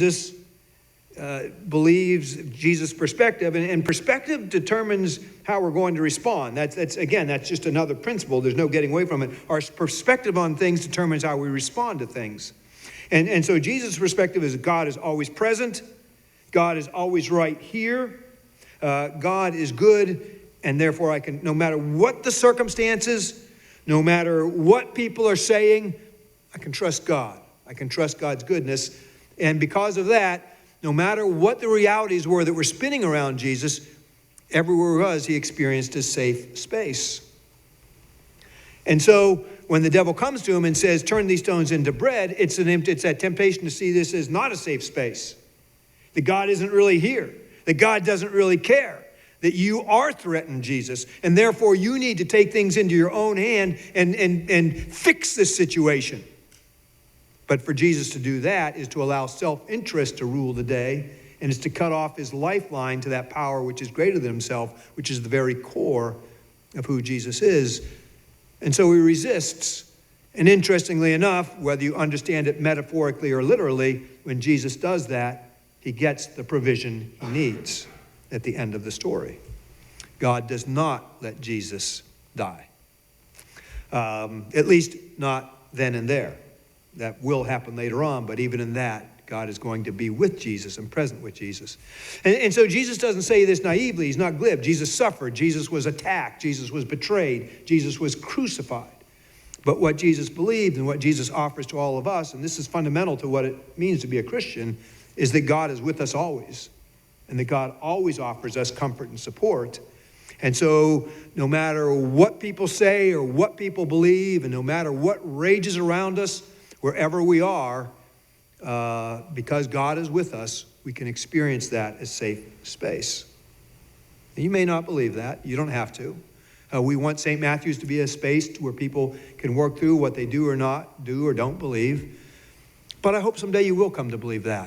Jesus believes Jesus' perspective, and perspective determines how we're going to respond. That's just another principle. There's no getting away from it. Our perspective on things determines how we respond to things. And so Jesus' perspective is God is always present. God is always right here. God is good, and therefore no matter what the circumstances, no matter what people are saying, I can trust God. I can trust God's goodness. And because of that, no matter what the realities were that were spinning around Jesus, everywhere he was, he experienced a safe space. And so when the devil comes to him and says, turn these stones into bread, it's that temptation to see this as not a safe space. That God isn't really here. That God doesn't really care. That you are threatened, Jesus. And therefore you need to take things into your own hand and fix this situation. But for Jesus to do that is to allow self-interest to rule the day, and is to cut off his lifeline to that power which is greater than himself, which is the very core of who Jesus is. And so he resists. And interestingly enough, whether you understand it metaphorically or literally, when Jesus does that, he gets the provision he needs at the end of the story. God does not let Jesus die. At least not then and there. That will happen later on, but even in that, God is going to be with Jesus and present with Jesus. And so Jesus doesn't say this naively. He's not glib. Jesus suffered. Jesus was attacked. Jesus was betrayed. Jesus was crucified. But what Jesus believed and what Jesus offers to all of us, and this is fundamental to what it means to be a Christian, is that God is with us always, and that God always offers us comfort and support. And so no matter what people say or what people believe, and no matter what rages around us, wherever we are, because God is with us, we can experience that as safe space. And you may not believe that. You don't have to. We want St. Matthew's to be a space where people can work through what they do or not do or don't believe. But I hope someday you will come to believe that.